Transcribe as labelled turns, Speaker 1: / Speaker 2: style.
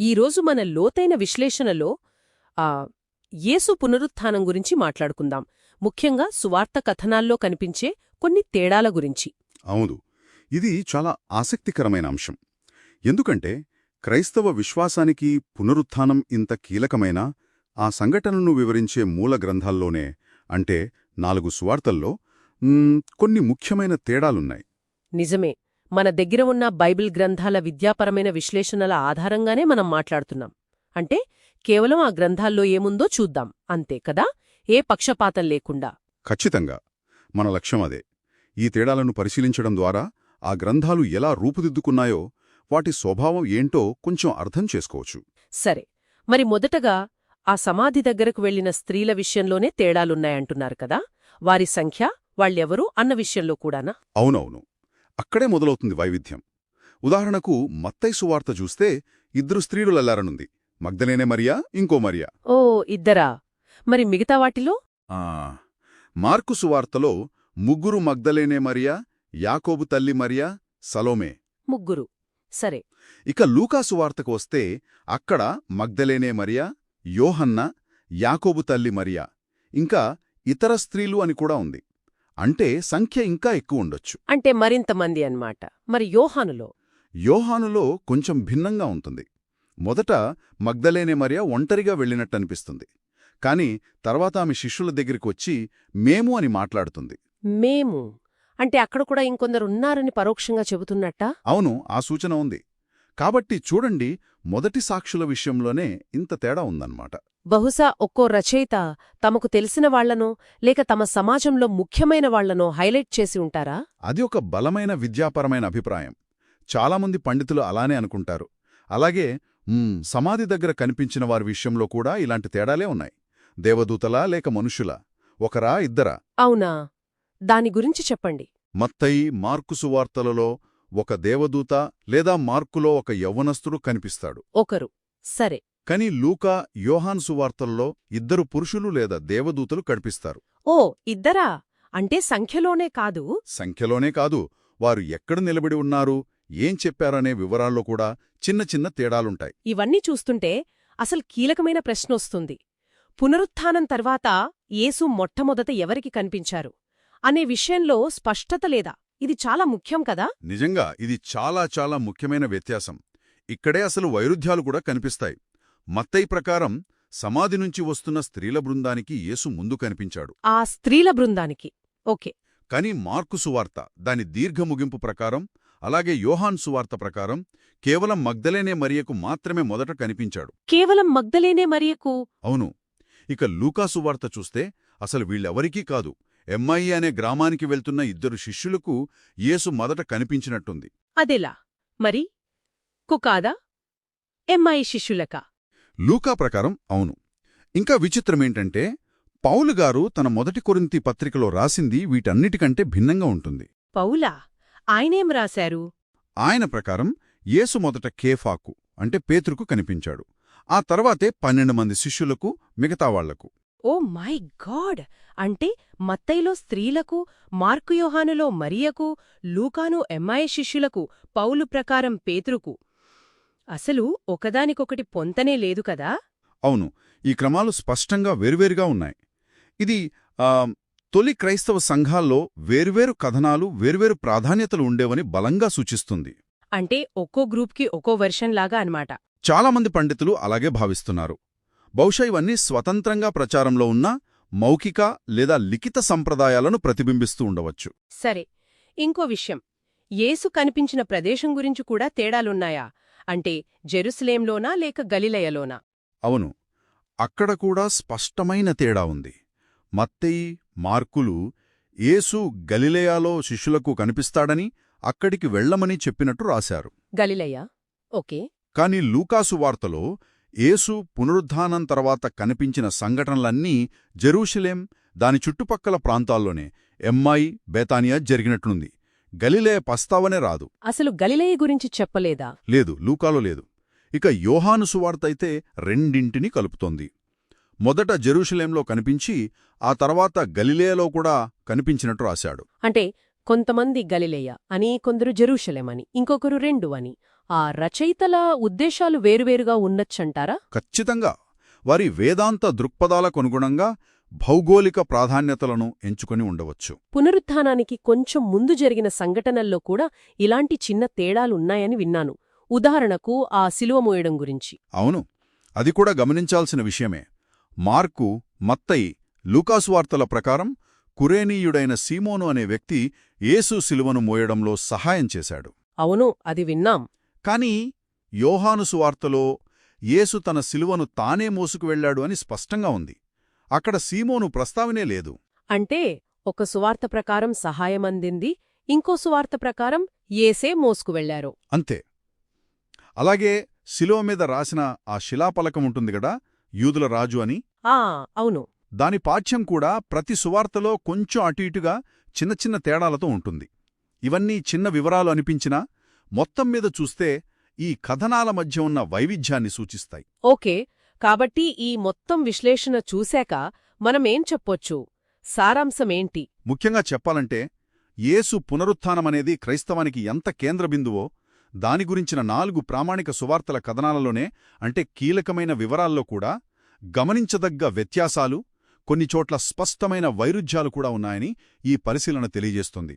Speaker 1: ఈరోజు మన లోతైన విశ్లేషణలో ఆ యేసు పునరుత్థానం గురించి మాట్లాడుకుందాం. ముఖ్యంగా సువార్త కథనాల్లో కనిపించే కొన్ని తేడాల గురించి.
Speaker 2: అవును, ఇది చాలా ఆసక్తికరమైన అంశం. ఎందుకంటే క్రైస్తవ విశ్వాసానికి పునరుత్థానం ఇంత కీలకమైన ఆ సంఘటనను వివరించే మూల గ్రంథాల్లోనే, అంటే 4 సువార్తల్లో కొన్ని ముఖ్యమైన తేడాలున్నాయి.
Speaker 1: నిజమే. మన దగ్గర ఉన్న బైబిల్ గ్రంథాల విద్యాపరమైన విశ్లేషణల ఆధారంగానే మనం మాట్లాడుతున్నాం. అంటే కేవలం ఆ గ్రంథాల్లో ఏముందో చూద్దాం అంతే కదా, ఏ పక్షపాతం లేకుండా.
Speaker 2: ఖచ్చితంగా మన లక్ష్యం అదే. ఈ తేడాలను పరిశీలించడం ద్వారా ఆ గ్రంథాలు ఎలా రూపుదిద్దుకున్నాయో, వాటి స్వభావం ఏంటో కొంచెం అర్థం చేసుకోవచ్చు.
Speaker 1: సరే, మరి మొదటగా ఆ సమాధి దగ్గరకు వెళ్లిన స్త్రీల విషయంలోనే తేడాలున్నాయంటున్నారు కదా. వారి సంఖ్య, వాళ్ళెవరు అన్న విషయంలో కూడానా?
Speaker 2: అవునవును, అక్కడే మొదలవుతుంది వైవిధ్యం. ఉదాహరణకు మత్తయి సువార్త చూస్తే 2 స్త్రీలు లెల్లారనుంది. మగ్దలేనే మరియా, ఇంకో మరియా.
Speaker 1: ఓ, ఇద్దరా? మరి మిగతా వాటిలో?
Speaker 2: మార్కు సువార్తలో 3 మగ్దలేనే మరియా, యాకోబు తల్లి మరియా, సలోమే.
Speaker 1: 3. సరే.
Speaker 2: ఇక లూకా సువార్తకు వస్తే అక్కడ మగ్దలేనే మరియా, యోహన్న, యాకోబు తల్లి మరియా, ఇంకా ఇతర స్త్రీలు అని కూడా ఉంది. అంటే సంఖ్య ఇంకా ఎక్కువ ఉండొచ్చు.
Speaker 1: అంటే మరింతమంది అన్నమాట. మరి యోహానులో?
Speaker 2: యోహానులో కొంచెం భిన్నంగా ఉంటుంది. మొదట మగ్దలేనే మరియా ఒంటరిగా వెళ్ళినట్టనిపిస్తుంది. కాని తర్వాత ఆమె శిష్యుల దగ్గరికి వచ్చి మేము అని మాట్లాడుతుంది.
Speaker 1: మేము అంటే అక్కడ కూడా ఇంకొందరున్నారని పరోక్షంగా చెబుతున్నట్టా?
Speaker 2: అవును, ఆ సూచన ఉంది. కాబట్టి చూడండి, మొదటి సాక్షుల విషయంలోనే ఇంత తేడా ఉందన్నమాట.
Speaker 1: బహుశా ఒక్కో రచయిత తమకు తెలిసిన వాళ్లనో లేక తమ సమాజంలో ముఖ్యమైన వాళ్లనో హైలైట్ చేసి ఉంటారా?
Speaker 2: అది ఒక బలమైన విద్యాపరమైన అభిప్రాయం. చాలామంది పండితులు అలానే అనుకుంటారు. అలాగే సమాధి దగ్గర కనిపించిన వారి విషయంలో కూడా ఇలాంటి తేడాలే ఉన్నాయి. దేవదూతలా లేక మనుషులా? ఒకరా, ఇద్దరా?
Speaker 1: అవునా? దాని గురించి చెప్పండి.
Speaker 2: మత్తయి, మార్కు సువార్తలలో ఒక దేవదూత లేదా మార్కులో ఒక యవ్వనస్తుడు కనిపిస్తాడు.
Speaker 1: ఒకరు. సరే.
Speaker 2: కాని లూకా, యోహాన్ సువార్తల్లో 2 పురుషులు లేదా దేవదూతలు కనిపిస్తారు.
Speaker 1: ఓ, ఇద్దరా? అంటే సంఖ్యలోనే కాదు?
Speaker 2: సంఖ్యలోనే కాదు, వారు ఎక్కడ నిలబడి ఉన్నారు, ఏం చెప్పారనే వివరాల్లో కూడా చిన్న చిన్న తేడాలుంటాయి.
Speaker 1: ఇవన్నీ చూస్తుంటే అసలు కీలకమైన ప్రశ్నొస్తుంది. పునరుత్థానం తర్వాత యేసు మొట్టమొదట ఎవరికి కనిపించారు అనే విషయంలో స్పష్టత లేదా? ఇది చాలా ముఖ్యం కదా.
Speaker 2: నిజంగా ఇది చాలా చాలా ముఖ్యమైన వ్యత్యాసం. ఇక్కడే అసలు వైరుధ్యాలు కూడా కనిపిస్తాయి. మత్తయి ప్రకారం సమాధి నుంచి వస్తున్న స్త్రీల బృందానికి యేసు ముందు కనిపించాడు.
Speaker 1: ఆ స్త్రీల బృందానికి, ఓకే.
Speaker 2: కాని మార్కు సువార్త దాని దీర్ఘ ముగింపు ప్రకారం, అలాగే యోహాన్ సువార్త ప్రకారం కేవలం మగ్దలేనే మరియకు మాత్రమే మొదట కనిపించాడు.
Speaker 1: కేవలం మగ్దలేనే మరియకు?
Speaker 2: అవును. ఇక లూకా సువార్త చూస్తే అసలు వీళ్ళెవరికీ కాదు, ఎమ్మాయి అనే గ్రామానికి వెళ్తున్న 2 శిష్యులకు యేసు మొదట కనిపించినట్టుంది.
Speaker 1: అదెలా మరి? కుకాదా? ఎమ్మాయి శిష్యులకా?
Speaker 2: లూకా ప్రకారం అవును. ఇంకా విచిత్రమేంటంటే పౌలుగారు తన మొదటి కొరింథీ పత్రికలో రాసింది వీటన్నిటికంటే భిన్నంగా ఉంటుంది.
Speaker 1: పౌలా? ఆయనేం రాశారు?
Speaker 2: ఆయన ప్రకారం యేసు మొదట కేఫాకు అంటే పేతురుకు కనిపించాడు. ఆ తర్వాతే 12 మంది శిష్యులకు, మిగతా వాళ్లకు.
Speaker 1: Oh my god! అంటే మత్తయిలో స్త్రీలకు, మార్కు యోహానులో మరియకు, లూకాను ఎమ్మాయి శిష్యులకు, పౌలు ప్రకారం పేతురుకు. అసలు ఒకదానికొకటి పొంతనే లేదు కదా.
Speaker 2: అవును, ఈ క్రమాలు స్పష్టంగా వేర్వేరుగా ఉన్నాయి. ఇది తొలి క్రైస్తవ సంఘాల్లో వేర్వేరు కథనాలు, వేర్వేరు ప్రాధాన్యతలు ఉండేవని బలంగా సూచిస్తుంది.
Speaker 1: అంటే ఒక్కో గ్రూప్కి ఒక్కో వెర్షన్లాగా అన్నమాట.
Speaker 2: చాలామంది పండితులు అలాగే భావిస్తున్నారు. బహుశా ఇవన్నీ స్వతంత్రంగా ప్రచారంలో ఉన్న మౌఖిక లేదా లిఖిత సంప్రదాయాలను ప్రతిబింబిస్తూ ఉండవచ్చు.
Speaker 1: సరే, ఇంకో విషయం. యేసు కనిపించిన ప్రదేశం గురించి కూడా తేడాలున్నాయా? అంటే జెరూసలేంలోనా లేక గలిలయలోనా?
Speaker 2: అవును, అక్కడ కూడా స్పష్టమైన తేడా ఉంది. మత్తయి, మార్కులు యేసు గలిలయలో శిష్యులకు కనిపిస్తాడని, అక్కడికి వెళ్లమని చెప్పినట్టు రాశారు.
Speaker 1: గలిలయ, ఓకే.
Speaker 2: కాని లూకాసు వార్తలో యేసు పునరుద్ధానం తర్వాత కనిపించిన సంఘటనలన్నీ జెరూషలేం, దాని చుట్టుపక్కల ప్రాంతాల్లోనే, ఎమ్మాయి, బేతానియా జరిగినట్లుంది. గలిలయ ప్రస్తావనే రాదు.
Speaker 1: అసలు గలిలయ గురించి చెప్పలేదా?
Speaker 2: లేదు, లూకాలో లేదు. ఇక యోహాను సువార్త అయితే రెండింటినీ కలుపుతోంది. మొదట జెరూషలేంలో కనిపించి ఆ తర్వాత గలిలయలో కూడా కనిపించినట్టు రాశాడు.
Speaker 1: అంటే కొంతమంది గలిలయ అని, కొందరు జెరూషలేం అని, ఇంకొకరు 2 అని. ఆ రచయితల ఉద్దేశాలు వేరువేరుగా ఉండొచ్చంటారా?
Speaker 2: ఖచ్చితంగా వారి వేదాంత దృక్పథాలకనుగుణంగా భౌగోళిక ప్రాధాన్యతలను ఎంచుకొని ఉండవచ్చు.
Speaker 1: పునరుత్థానానికి కొంచెం ముందు జరిగిన సంఘటనల్లో కూడా ఇలాంటి చిన్న తేడాలున్నాయని విన్నాను. ఉదాహరణకు ఆ శిలువ మోయడం గురించి.
Speaker 2: అవును, అది కూడా గమనించాల్సిన విషయమే. మార్కు, మత్తయి, లూకాసువార్తల ప్రకారం కురేనీయుడైన సీమోను అనే వ్యక్తి యేసు శిలువను మోయడంలో సహాయం చేశాడు.
Speaker 1: అవును, అది విన్నాం.
Speaker 2: కాని యోహాను సువార్తలో యేసు తన శిలువను తానే మోసుకు వెళ్లాడు అని స్పష్టంగా ఉంది. అక్కడ సీమోను ప్రస్తావనే లేదు.
Speaker 1: అంటే ఒక సువార్త ప్రకారం సహాయమందింది, ఇంకో సువార్త ప్రకారం యేసే మోసుకు వెళ్లారు.
Speaker 2: అంతే. అలాగే శిలువ మీద రాసిన ఆ శిలాపలకముంటుంది గదా, యూదుల రాజు అని.
Speaker 1: అవును.
Speaker 2: దాని పాఠ్యం కూడా ప్రతి సువార్తలో కొంచెం అటు ఇటుగా చిన్న చిన్న తేడాలతో ఉంటుంది. ఇవన్నీ చిన్న వివరాలు అనిపించినా మొత్తం మీద చూస్తే ఈ కథనాల మధ్య ఉన్న వైవిధ్యాన్ని సూచిస్తాయి.
Speaker 1: ఓకే, కాబట్టి ఈ మొత్తం విశ్లేషణ చూశాక మనమేం చెప్పొచ్చు? సారాంశమేంటి?
Speaker 2: ముఖ్యంగా చెప్పాలంటే యేసు పునరుత్థానమనేది క్రైస్తవానికి ఎంత కేంద్రబిందువో దాని గురించిన 4 ప్రామాణిక సువార్తల కథనాలలోనే, అంటే కీలకమైన వివరాల్లో కూడా గమనించదగ్గ వ్యత్యాసాలు, కొన్ని చోట్ల స్పష్టమైన వైరుధ్యాలు కూడా ఉన్నాయని ఈ పరిశీలన తెలియజేస్తుంది.